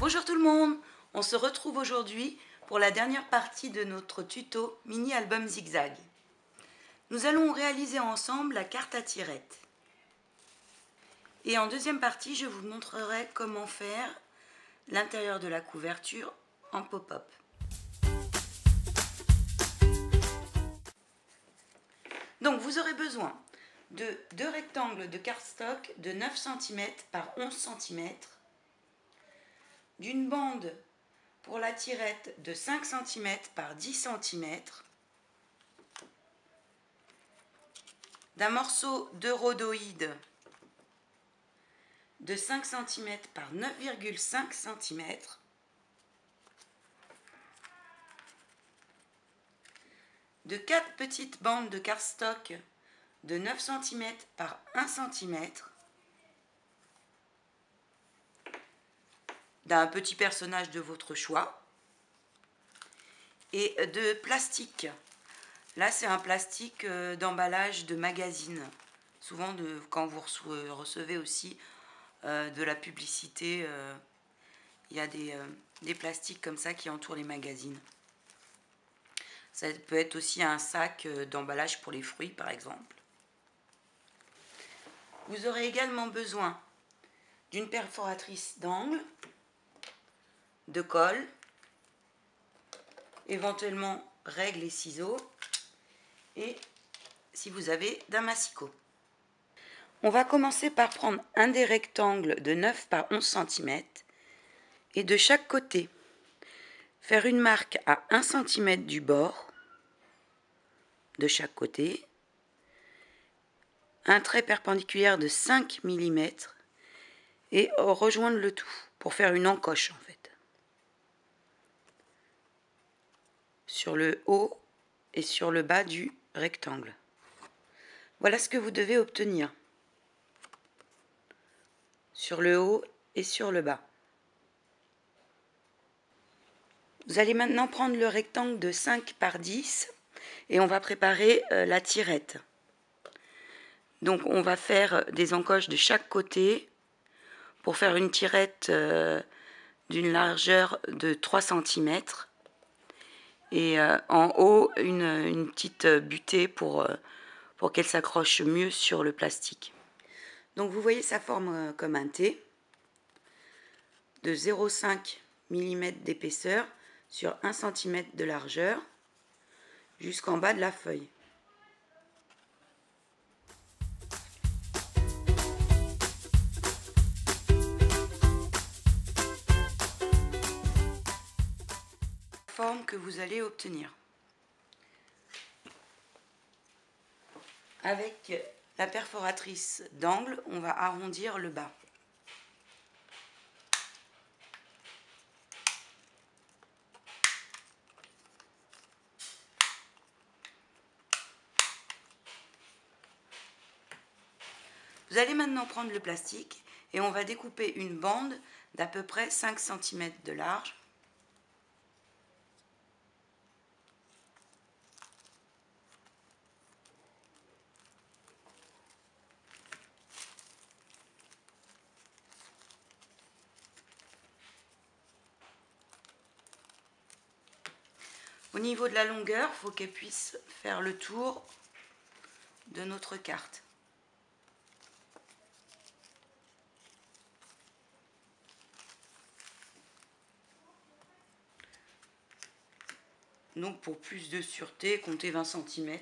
Bonjour tout le monde, on se retrouve aujourd'hui pour la dernière partie de notre tuto mini album zigzag. Nous allons réaliser ensemble la carte à tirettes. Et en deuxième partie, je vous montrerai comment faire l'intérieur de la couverture en pop-up. Donc vous aurez besoin de deux rectangles de cardstock de 9 cm par 11 cm, d'une bande pour la tirette de 5 cm par 10 cm, d'un morceau de rhodoïde de 5 cm par 9,5 cm, de 4 petites bandes de cardstock de 9 cm par 1 cm, d'un petit personnage de votre choix, et de plastique. Là, c'est un plastique d'emballage de magazine. Souvent, quand vous recevez aussi de la publicité, il y a des plastiques comme ça qui entourent les magazines. Ça peut être aussi un sac d'emballage pour les fruits, par exemple. Vous aurez également besoin d'une perforatrice d'angle, de colle, éventuellement règle et ciseaux, et si vous avez d'un massicot. On va commencer par prendre un des rectangles de 9 par 11 cm et de chaque côté faire une marque à 1 cm du bord de chaque côté, un trait perpendiculaire de 5 mm et rejoindre le tout pour faire une encoche en fait, sur le haut et sur le bas du rectangle. Voilà ce que vous devez obtenir sur le haut et sur le bas. Vous allez maintenant prendre le rectangle de 5 par 10 et on va préparer la tirette. Donc on va faire des encoches de chaque côté pour faire une tirette d'une largeur de 3 cm et en haut une petite butée pour qu'elle s'accroche mieux sur le plastique. Donc vous voyez, ça forme comme un T de 0,5 mm d'épaisseur sur 1 cm de largeur jusqu'en bas de la feuille. Forme que vous allez obtenir. Avec la perforatrice d'angle, on va arrondir le bas. Vous allez maintenant prendre le plastique et on va découper une bande d'à peu près 5 cm de large. Au niveau de la longueur, il faut qu'elle puisse faire le tour de notre carte. Donc pour plus de sûreté, comptez 20 cm.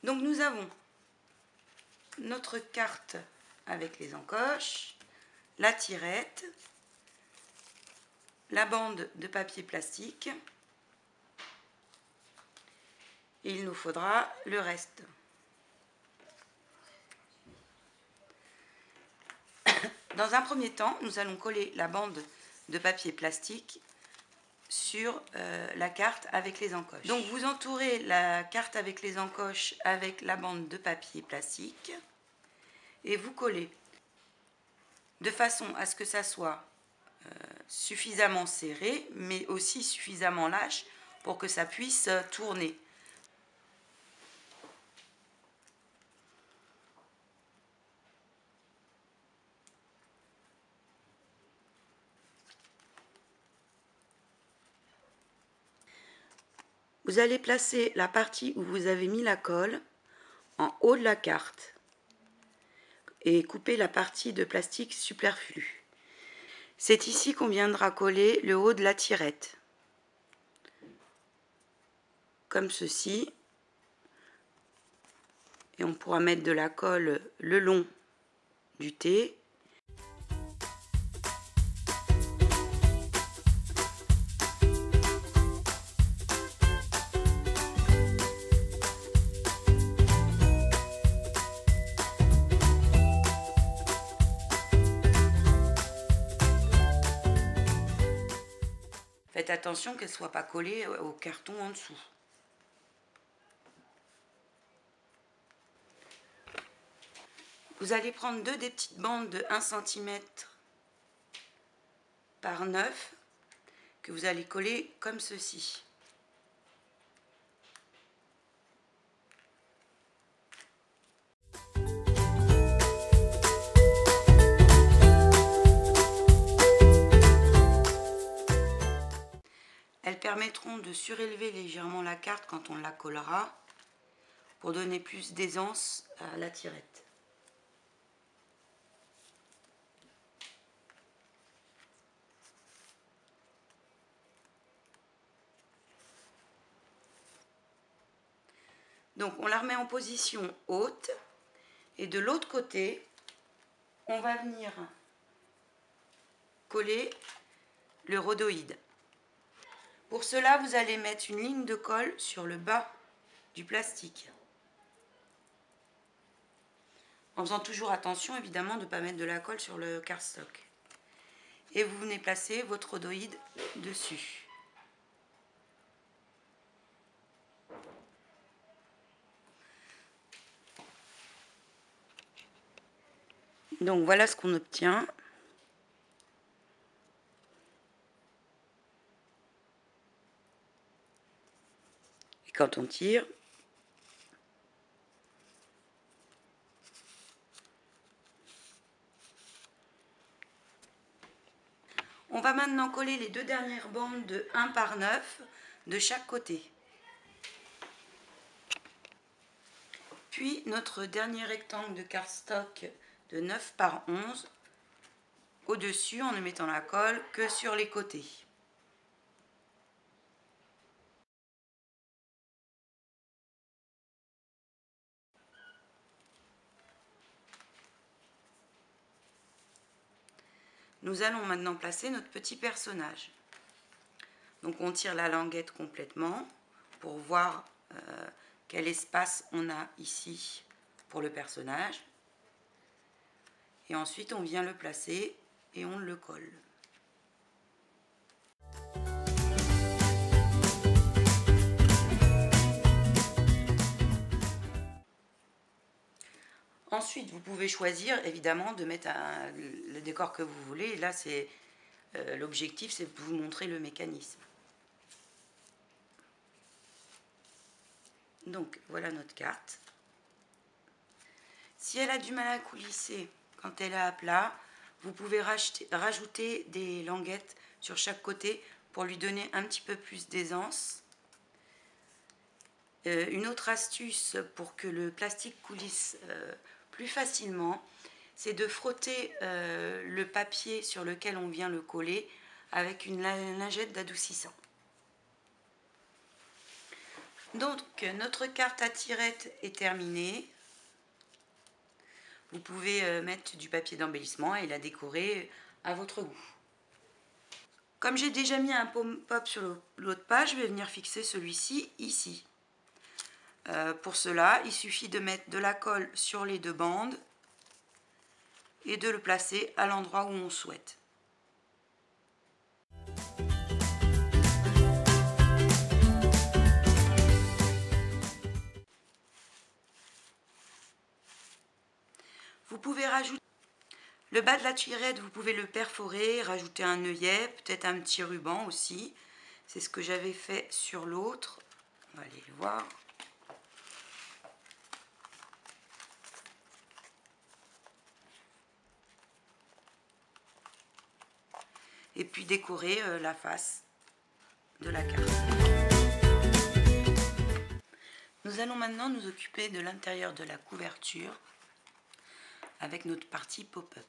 Donc nous avons notre carte avec les encoches, la tirette, la bande de papier plastique et il nous faudra le reste. Dans un premier temps, nous allons coller la bande de papier plastique sur la carte avec les encoches. Donc vous entourez la carte avec les encoches avec la bande de papier plastique et vous collez de façon à ce que ça soit suffisamment serré mais aussi suffisamment lâche pour que ça puisse tourner. Vous allez placer la partie où vous avez mis la colle en haut de la carte et couper la partie de plastique superflue. C'est ici qu'on viendra coller le haut de la tirette, comme ceci, et on pourra mettre de la colle le long du T. Faites attention qu'elle ne soit pas collée au carton en dessous. Vous allez prendre des petites bandes de 1 cm par 9 que vous allez coller comme ceci. Elles permettront de surélever légèrement la carte quand on la collera pour donner plus d'aisance à la tirette. Donc on la remet en position haute et de l'autre côté, on va venir coller le rhodoïde. Pour cela, vous allez mettre une ligne de colle sur le bas du plastique. En faisant toujours attention, évidemment, de ne pas mettre de la colle sur le cardstock. Et vous venez placer votre rhodoïde dessus. Donc voilà ce qu'on obtient. Et quand on tire, on va maintenant coller les 2 dernières bandes de 1 par 9 de chaque côté. Puis notre dernier rectangle de cardstock de 9 par 11 au-dessus en ne mettant la colle que sur les côtés. Nous allons maintenant placer notre petit personnage. Donc on tire la languette complètement pour voir quel espace on a ici pour le personnage. Et ensuite on vient le placer et on le colle. Ensuite, vous pouvez choisir évidemment de mettre le décor que vous voulez. Et là, c'est l'objectif, c'est de vous montrer le mécanisme. Donc, voilà notre carte. Si elle a du mal à coulisser quand elle est à plat, vous pouvez rajouter des languettes sur chaque côté pour lui donner un petit peu plus d'aisance. Une autre astuce pour que le plastique coulisse plus facilement, c'est de frotter le papier sur lequel on vient le coller avec une lingette d'adoucissant. Donc notre carte à tirette est terminée. Vous pouvez mettre du papier d'embellissement et la décorer à votre goût. Comme j'ai déjà mis un pop-up sur l'autre page, je vais venir fixer celui-ci ici. Pour cela, il suffit de mettre de la colle sur les 2 bandes et de le placer à l'endroit où on souhaite. Vous pouvez rajouter le bas de la tirette, vous pouvez le perforer, rajouter un œillet, peut-être un petit ruban aussi. C'est ce que j'avais fait sur l'autre. On va aller le voir. Et puis décorer la face de la carte. Nous allons maintenant nous occuper de l'intérieur de la couverture avec notre partie pop-up.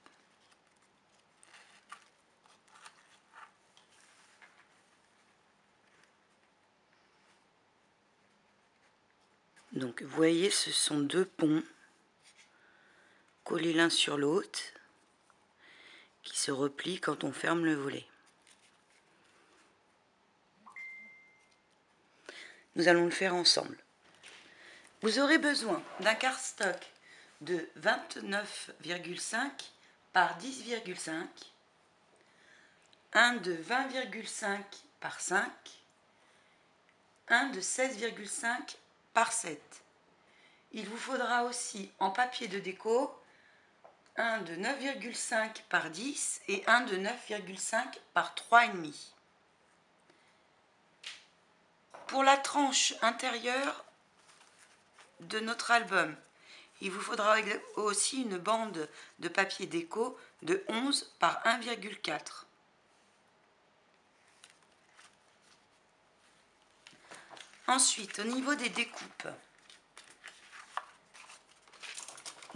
Donc vous voyez, ce sont deux ponts collés l'un sur l'autre qui se replient quand on ferme le volet. Nous allons le faire ensemble. Vous aurez besoin d'un cardstock de 29,5 par 10,5, un de 20,5 par 5, un de 16,5 par 7. Il vous faudra aussi en papier de déco un de 9,5 par 10 et un de 9,5 par 3,5. Pour la tranche intérieure de notre album, il vous faudra aussi une bande de papier déco de 11 par 1,4. Ensuite, au niveau des découpes,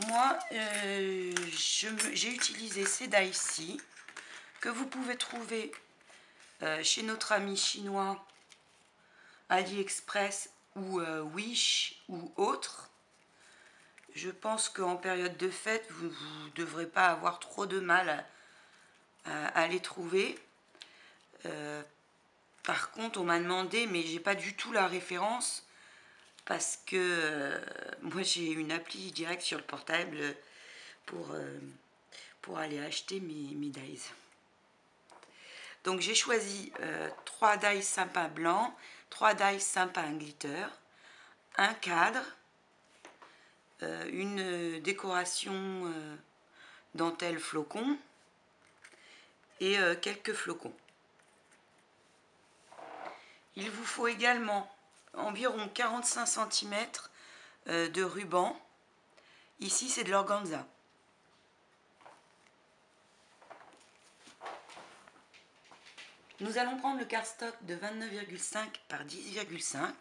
moi j'ai utilisé ces die-ci que vous pouvez trouver chez notre ami chinois AliExpress ou Wish ou autre. Je pense qu'en période de fête, vous ne devrez pas avoir trop de mal à les trouver. Par contre, on m'a demandé, mais j'ai pas du tout la référence parce que moi j'ai une appli direct sur le portable pour aller acheter mes dies. Donc j'ai choisi 3 dies sympas blancs, 3 dies sympas glitter, un cadre, une décoration dentelle flocon et quelques flocons. Il vous faut également environ 45 cm de ruban. Ici c'est de l'organza. Nous allons prendre le cardstock de 29,5 par 10,5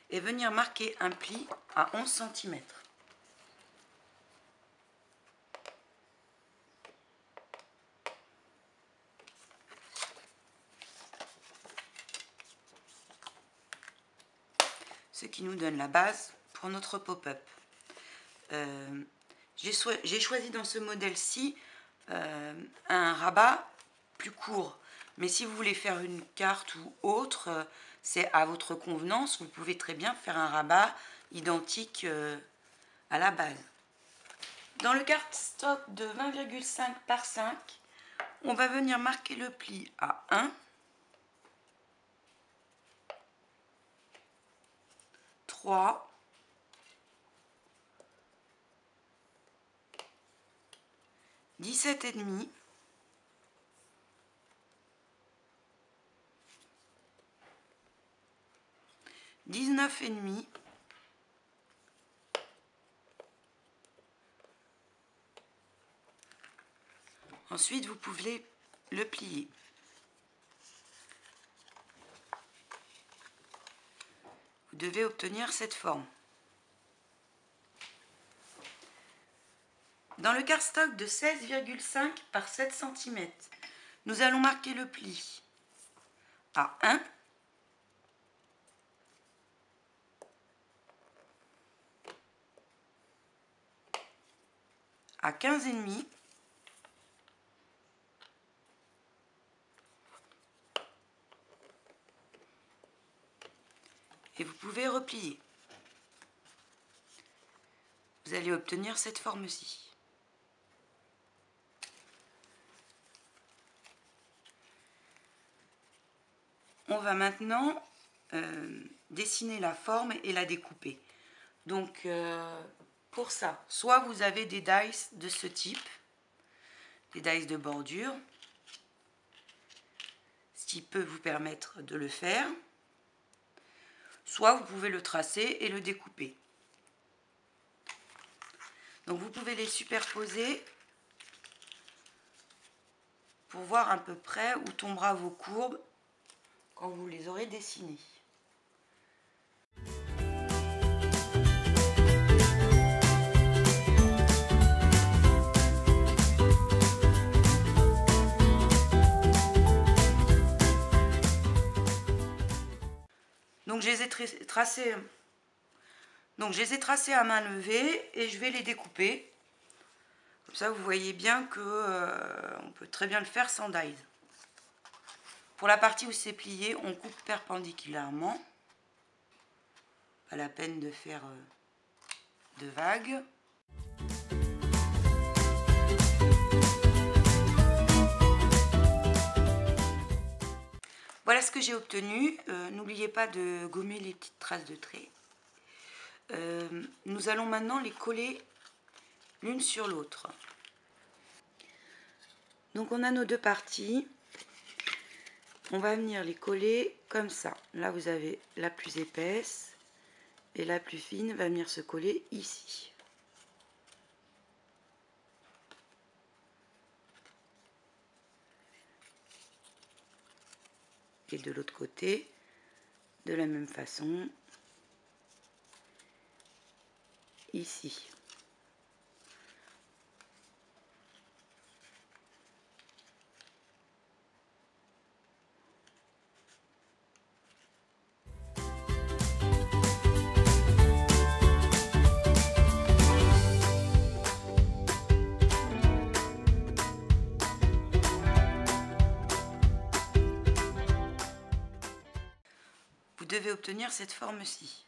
et venir marquer un pli à 11 cm. Ce qui nous donne la base pour notre pop-up. J'ai choisi dans ce modèle-ci un rabat plus court. Mais si vous voulez faire une carte ou autre, c'est à votre convenance. Vous pouvez très bien faire un rabat identique à la base. Dans le cardstock de 20,5 par 5, on va venir marquer le pli à 1, 3, 17,5, 19,5, 20. Ensuite, vous pouvez le plier. Vous devez obtenir cette forme. Dans le cardstock de 16,5 par 7 cm, nous allons marquer le pli à 1, à 15,5, et vous pouvez replier. Vous allez obtenir cette forme-ci. On va maintenant dessiner la forme et la découper. Donc pour ça, soit vous avez des dice de ce type, des dice de bordure, ce qui peut vous permettre de le faire, soit vous pouvez le tracer et le découper. Donc vous pouvez les superposer pour voir à peu près où tombera vos courbes quand vous les aurez dessinées. Donc je les ai tracés. Donc je les ai tracés à main levée et je vais les découper. Comme ça vous voyez bien que on peut très bien le faire sans dies. Pour la partie où c'est plié, on coupe perpendiculairement. Pas la peine de faire de vagues. Voilà ce que j'ai obtenu. N'oubliez pas de gommer les petites traces de traits. Nous allons maintenant les coller l'une sur l'autre. Donc on a nos deux parties. On va venir les coller comme ça. Là vous avez la plus épaisse et la plus fine va venir se coller ici. Et de l'autre côté, de la même façon, ici. Vous devez obtenir cette forme-ci.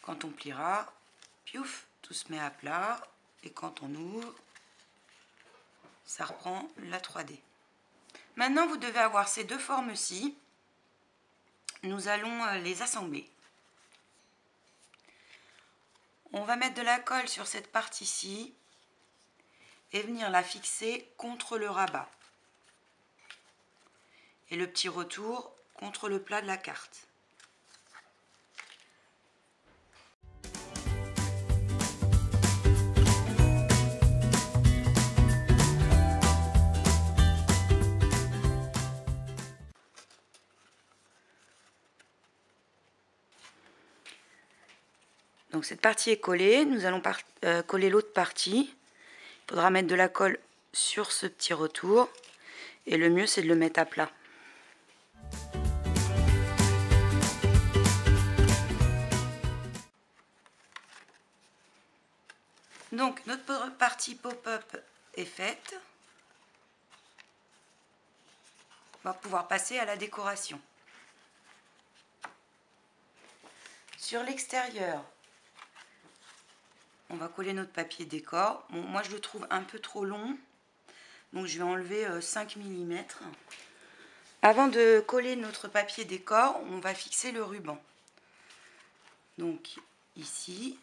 Quand on pliera, piouf, tout se met à plat. Et quand on ouvre, ça reprend la 3D. Maintenant, vous devez avoir ces deux formes-ci. Nous allons les assembler. On va mettre de la colle sur cette partie-ci et venir la fixer contre le rabat. Et le petit retour contre le plat de la carte. Donc cette partie est collée, nous allons coller l'autre partie. Il faudra mettre de la colle sur ce petit retour et le mieux c'est de le mettre à plat. Donc notre partie pop-up est faite. On va pouvoir passer à la décoration. Sur l'extérieur, on va coller notre papier décor. Bon, moi je le trouve un peu trop long, donc je vais enlever 5 mm. Avant de coller notre papier décor, on va fixer le ruban. Donc ici,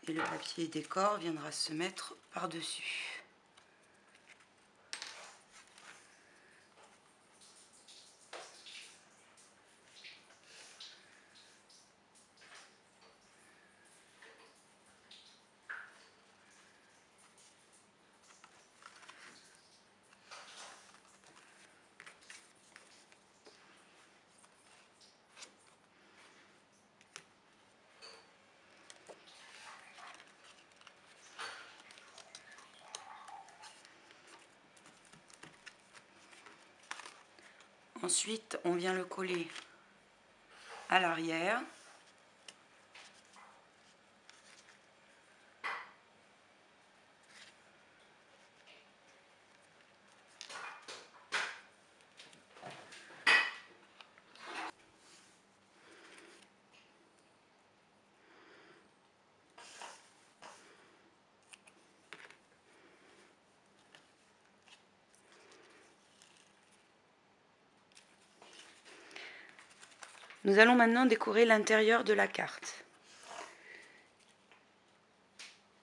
et le papier décor viendra se mettre par-dessus. Ensuite, on vient le coller à l'arrière. Nous allons maintenant décorer l'intérieur de la carte.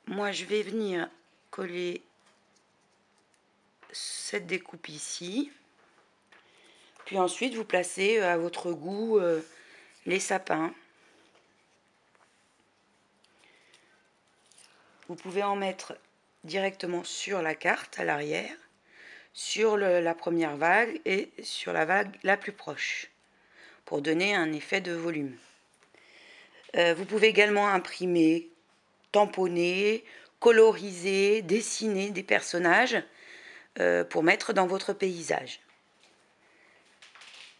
Moi, je vais venir coller cette découpe ici. Puis ensuite, vous placez à votre goût les sapins. Vous pouvez en mettre directement sur la carte à l'arrière, sur la première vague et sur la vague la plus proche, pour donner un effet de volume. Vous pouvez également imprimer tamponner, coloriser, dessiner des personnages pour mettre dans votre paysage.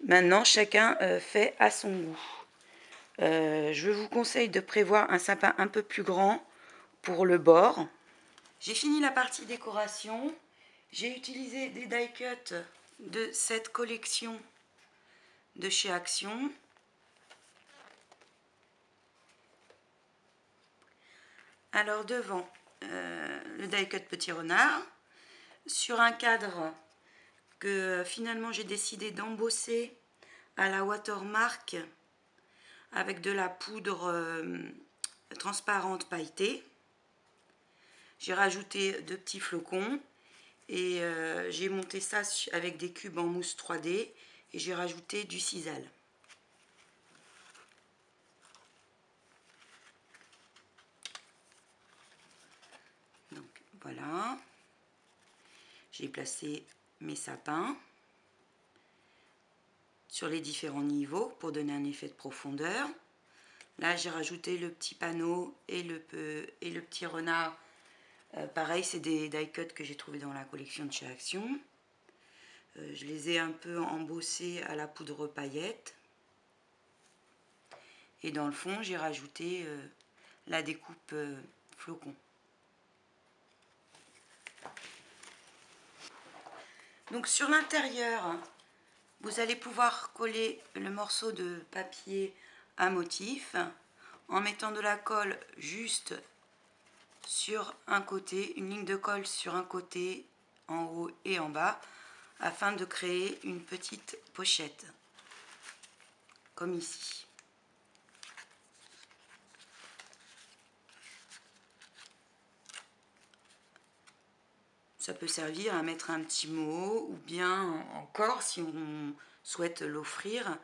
Maintenant, chacun fait à son goût. Je vous conseille de prévoir un sapin un peu plus grand pour le bord. J'ai fini la partie décoration. J'ai utilisé des die cuts de cette collection de chez Action. Alors devant, le die cut petit renard, sur un cadre que finalement j'ai décidé d'embosser à la watermark avec de la poudre transparente pailletée. J'ai rajouté 2 petits flocons et j'ai monté ça avec des cubes en mousse 3D et j'ai rajouté du sisal. Donc voilà, j'ai placé mes sapins sur les différents niveaux pour donner un effet de profondeur. Là j'ai rajouté le petit panneau et le petit renard. Pareil, c'est des die cuts que j'ai trouvé dans la collection de chez Action. Je les ai un peu embossés à la poudre paillette. Et dans le fond, j'ai rajouté la découpe flocon. Donc sur l'intérieur, vous allez pouvoir coller le morceau de papier à motif en mettant de la colle juste sur un côté, une ligne de colle sur un côté, en haut et en bas, afin de créer une petite pochette, comme ici. Ça peut servir à mettre un petit mot, ou bien encore, si on souhaite l'offrir,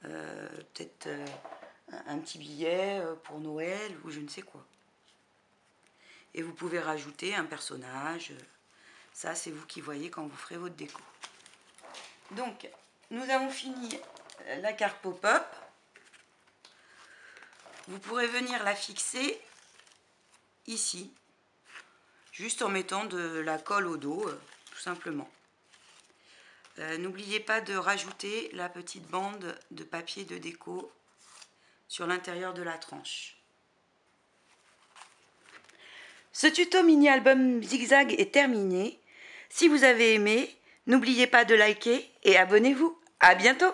peut-être un petit billet pour Noël, ou je ne sais quoi. Et vous pouvez rajouter un personnage. Ça, c'est vous qui voyez quand vous ferez votre déco. Donc, nous avons fini la carte pop-up. Vous pourrez venir la fixer ici, juste en mettant de la colle au dos, tout simplement. N'oubliez pas de rajouter la petite bande de papier de déco sur l'intérieur de la tranche. Ce tuto mini-album zigzag est terminé. Si vous avez aimé, n'oubliez pas de liker et abonnez-vous. À bientôt!